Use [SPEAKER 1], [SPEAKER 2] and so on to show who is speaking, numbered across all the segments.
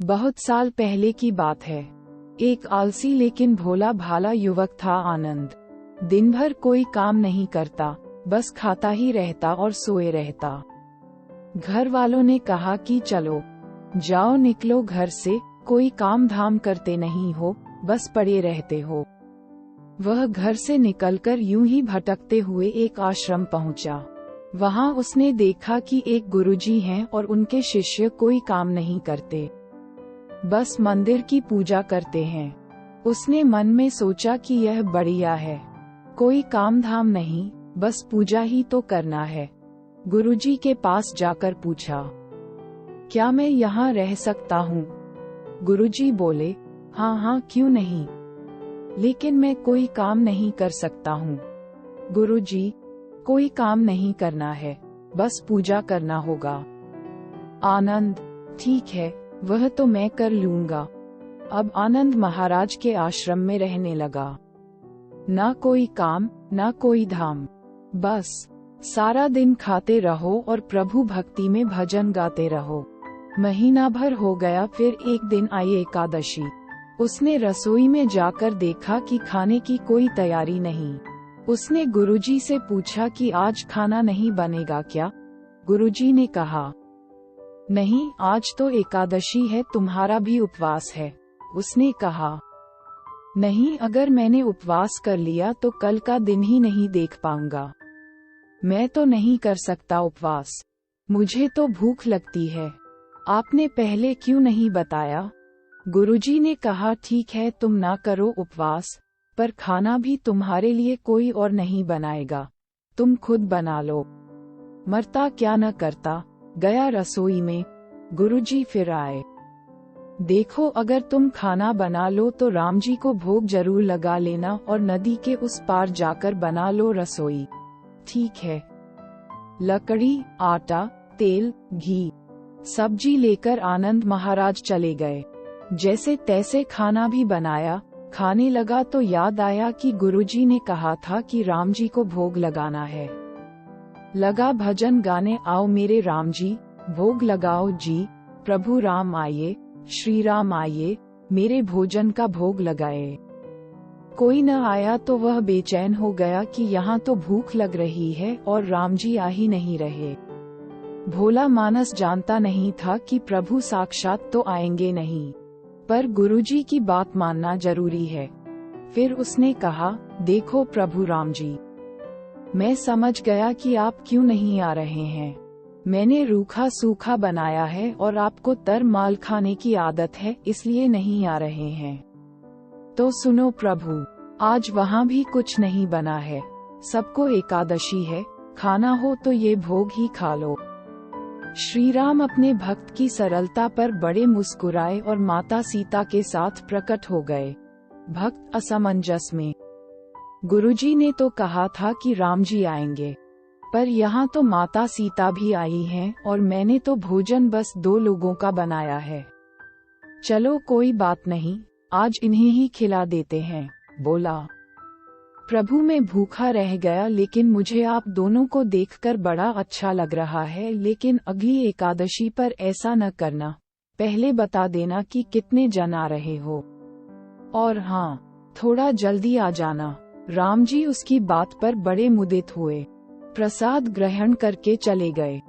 [SPEAKER 1] बहुत साल पहले की बात है। एक आलसी लेकिन भोला भाला युवक था आनंद। दिन भर कोई काम नहीं करता, बस खाता ही रहता और सोए रहता। घर वालों ने कहा कि चलो जाओ निकलो घर से, कोई काम धाम करते नहीं हो, बस पड़े रहते हो। वह घर से निकलकर यूं ही भटकते हुए एक आश्रम पहुंचा। वहां उसने देखा कि एक गुरुजी हैं और उनके शिष्य कोई काम नहीं करते, बस मंदिर की पूजा करते हैं। उसने मन में सोचा कि यह बढ़िया है, कोई काम धाम नहीं, बस पूजा ही तो करना है। गुरुजी के पास जाकर पूछा, क्या मैं यहाँ रह सकता हूँ? गुरुजी बोले, हाँ हाँ क्यों नहीं, लेकिन मैं कोई काम नहीं कर सकता हूँ। गुरुजी, कोई काम नहीं करना है, बस पूजा करना होगा। आनंद, ठीक है, वह तो मैं कर लूंगा। अब आनंद महाराज के आश्रम में रहने लगा। ना कोई काम, ना कोई धाम, बस सारा दिन खाते रहो और प्रभु भक्ति में भजन गाते रहो। महीना भर हो गया, फिर एक दिन आई एकादशी। उसने रसोई में जाकर देखा कि खाने की कोई तैयारी नहीं। उसने गुरुजी से पूछा कि आज खाना नहीं बनेगा क्या? गुरुजी ने कहा, नहीं, आज तो एकादशी है, तुम्हारा भी उपवास है। उसने कहा, नहीं, अगर मैंने उपवास कर लिया तो कल का दिन ही नहीं देख पाऊंगा। मैं तो नहीं कर सकता उपवास, मुझे तो भूख लगती है। आपने पहले क्यों नहीं बताया? गुरुजी ने कहा, ठीक है, तुम ना करो उपवास, पर खाना भी तुम्हारे लिए कोई और नहीं बनाएगा, तुम खुद बना लो। मरता क्या न करता, गया रसोई में। गुरुजी फिर आए, देखो अगर तुम खाना बना लो तो राम जी को भोग जरूर लगा लेना और नदी के उस पार जाकर बना लो रसोई। ठीक है। लकड़ी, आटा, तेल, घी, सब्जी लेकर आनंद महाराज चले गए। जैसे तैसे खाना भी बनाया, खाने लगा तो याद आया कि गुरुजी ने कहा था कि राम जी को भोग लगाना है। लगा भजन गाने, आओ मेरे राम जी, भोग लगाओ जी, प्रभु राम आइए, श्री राम आइए, मेरे भोजन का भोग लगाए। कोई न आया तो वह बेचैन हो गया कि यहाँ तो भूख लग रही है और राम जी आ ही नहीं रहे। भोला मानस जानता नहीं था कि प्रभु साक्षात तो आएंगे नहीं, पर गुरुजी की बात मानना जरूरी है। फिर उसने कहा, देखो प्रभु राम जी, मैं समझ गया कि आप क्यों नहीं आ रहे हैं। मैंने रूखा सूखा बनाया है और आपको तर माल खाने की आदत है, इसलिए नहीं आ रहे हैं। तो सुनो प्रभु, आज वहाँ भी कुछ नहीं बना है, सबको एकादशी है, खाना हो तो ये भोग ही खा लो। श्री राम अपने भक्त की सरलता पर बड़े मुस्कुराए और माता सीता के साथ प्रकट हो गए। भक्त असमंजस में, गुरुजी ने तो कहा था कि राम जी आएंगे, पर यहाँ तो माता सीता भी आई हैं और मैंने तो भोजन बस 2 लोगों का बनाया है। चलो कोई बात नहीं, आज इन्हें ही खिला देते हैं। बोला, प्रभु मैं भूखा रह गया, लेकिन मुझे आप दोनों को देखकर बड़ा अच्छा लग रहा है, लेकिन अगली एकादशी पर ऐसा न करना, पहले बता देना कि कितने जन आ रहे हो, और हाँ, थोड़ा जल्दी आ जाना। राम जी उसकी बात पर बड़े मुदित हुए, प्रसाद ग्रहण करके चले गए।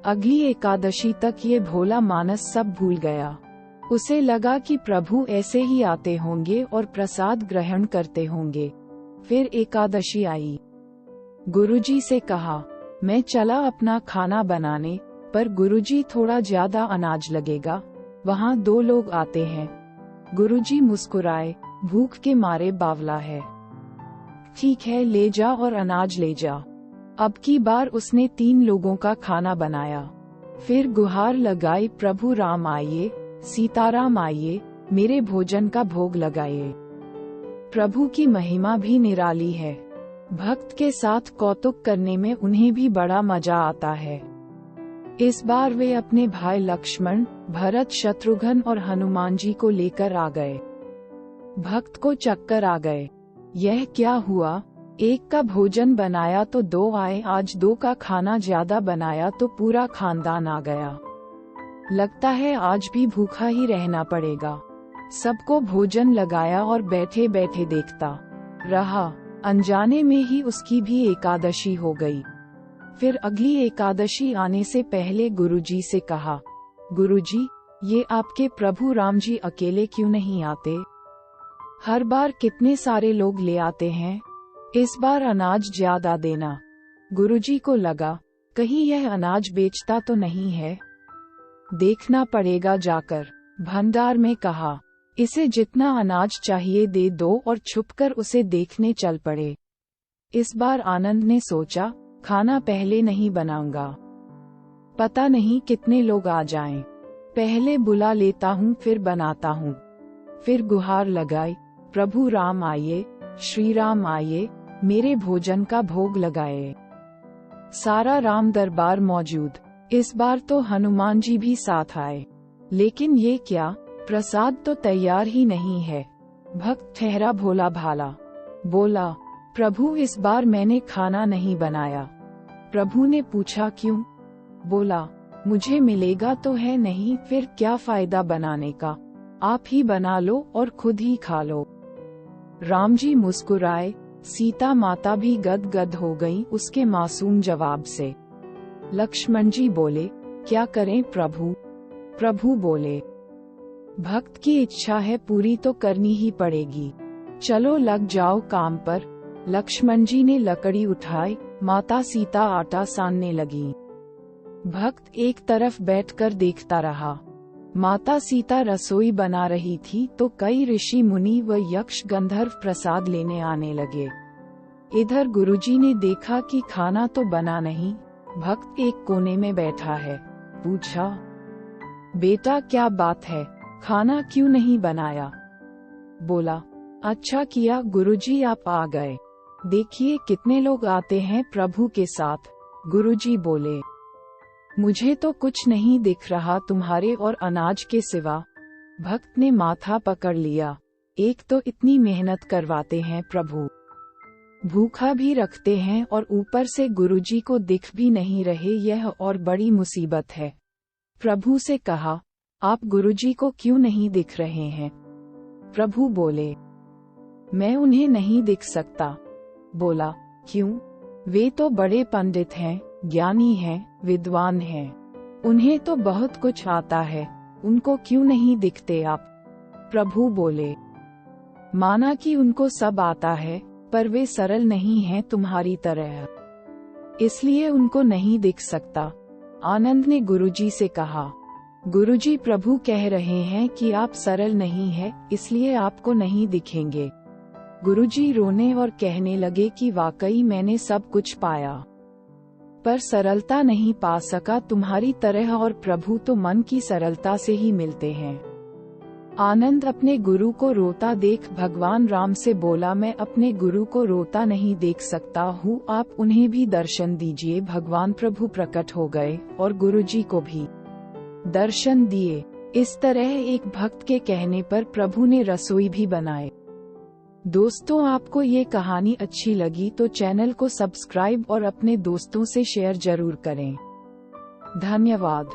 [SPEAKER 1] अगली एकादशी तक ये भोला मानस सब भूल गया। उसे लगा कि प्रभु ऐसे ही आते होंगे और प्रसाद ग्रहण करते होंगे। फिर एकादशी आई। गुरुजी से कहा, मैं चला अपना खाना बनाने, पर गुरुजी थोड़ा ज्यादा अनाज लगेगा, वहाँ 2 लोग आते हैं। गुरुजी मुस्कुराए, भूख के मारे बावला है। ठीक है, ले जा और अनाज ले जा। अब की बार उसने 3 लोगों का खाना बनाया। फिर गुहार लगाई, प्रभु राम आइए, सीताराम आइए, मेरे भोजन का भोग लगाइए। प्रभु की महिमा भी निराली है। भक्त के साथ कौतुक करने में उन्हें भी बड़ा मजा आता है। इस बार वे अपने भाई लक्ष्मण, भरत, शत्रुघ्न और हनुमान जी को लेकर आ गए। भक्त को चक्कर आ गए, यह क्या हुआ? एक का भोजन बनाया तो 2 आए, आज 2 का खाना ज्यादा बनाया तो पूरा खानदान आ गया। लगता है आज भी भूखा ही रहना पड़ेगा। सबको भोजन लगाया और बैठे बैठे देखता रहा। अनजाने में ही उसकी भी एकादशी हो गई। फिर अगली एकादशी आने से पहले गुरुजी से कहा, गुरुजी, ये आपके प्रभु राम जी अकेले क्यों नहीं आते? हर बार कितने सारे लोग ले आते हैं। इस बार अनाज ज्यादा देना। गुरुजी को लगा, कहीं यह अनाज बेचता तो नहीं है। देखना पड़ेगा जाकर। भंडार में कहा, इसे जितना अनाज चाहिए दे दो और छुपकर उसे देखने चल पड़े। इस बार आनंद ने सोचा, खाना पहले नहीं बनाऊंगा, पता नहीं कितने लोग आ जाएं। पहले बुला लेता हूँ फिर बनाता हूँ। फिर गुहार लगाई, प्रभु राम आइए, श्री राम आइए, मेरे भोजन का भोग लगाए। सारा राम दरबार मौजूद। इस बार तो हनुमान जी भी साथ आए। लेकिन ये क्या, प्रसाद तो तैयार ही नहीं है। भक्त ठहरा भोला भाला, बोला, प्रभु इस बार मैंने खाना नहीं बनाया। प्रभु ने पूछा क्यों? बोला, मुझे मिलेगा तो है नहीं, फिर क्या फायदा बनाने का, आप ही बना लो और खुद ही खा लो। राम जी मुस्कुराए, सीता माता भी गदगद हो गईं उसके मासूम जवाब से। लक्ष्मण जी बोले, क्या करें प्रभु? प्रभु बोले, भक्त की इच्छा है पूरी तो करनी ही पड़ेगी, चलो लग जाओ काम पर। लक्ष्मण जी ने लकड़ी उठाई, माता सीता आटा सानने लगी। भक्त एक तरफ बैठकर देखता रहा। माता सीता रसोई बना रही थी तो कई ऋषि मुनि व यक्ष गंधर्व प्रसाद लेने आने लगे। इधर गुरुजी ने देखा कि खाना तो बना नहीं, भक्त एक कोने में बैठा है। पूछा, बेटा क्या बात है, खाना क्यों नहीं बनाया? बोला, अच्छा किया गुरुजी आप आ गए, देखिए कितने लोग आते हैं प्रभु के साथ। गुरुजी बोले, मुझे तो कुछ नहीं दिख रहा तुम्हारे और अनाज के सिवा। भक्त ने माथा पकड़ लिया, एक तो इतनी मेहनत करवाते हैं प्रभु, भूखा भी रखते हैं और ऊपर से गुरुजी को दिख भी नहीं रहे, यह और बड़ी मुसीबत है। प्रभु से कहा, आप गुरुजी को क्यों नहीं दिख रहे हैं? प्रभु बोले, मैं उन्हें नहीं दिख सकता। बोला, क्यों? वे तो बड़े पंडित हैं, ज्ञानी हैं, विद्वान हैं, उन्हें तो बहुत कुछ आता है, उनको क्यों नहीं दिखते आप? प्रभु बोले, माना कि उनको सब आता है, पर वे सरल नहीं हैं तुम्हारी तरह, इसलिए उनको नहीं दिख सकता। आनंद ने गुरुजी से कहा, गुरुजी प्रभु कह रहे हैं कि आप सरल नहीं है, इसलिए आपको नहीं दिखेंगे। गुरुजी रोने और कहने लगे कि वाकई मैंने सब कुछ पाया, पर सरलता नहीं पा सका तुम्हारी तरह, और प्रभु तो मन की सरलता से ही मिलते हैं। आनंद अपने गुरु को रोता देख भगवान राम से बोला, मैं अपने गुरु को रोता नहीं देख सकता हूँ, आप उन्हें भी दर्शन दीजिए। भगवान प्रभु प्रकट हो गए और गुरुजी को भी दर्शन दिए। इस तरह एक भक्त के कहने पर प्रभु ने रसोई भी बनाए। दोस्तों, आपको ये कहानी अच्छी लगी तो चैनल को सब्सक्राइब और अपने दोस्तों से शेयर जरूर करें। धन्यवाद।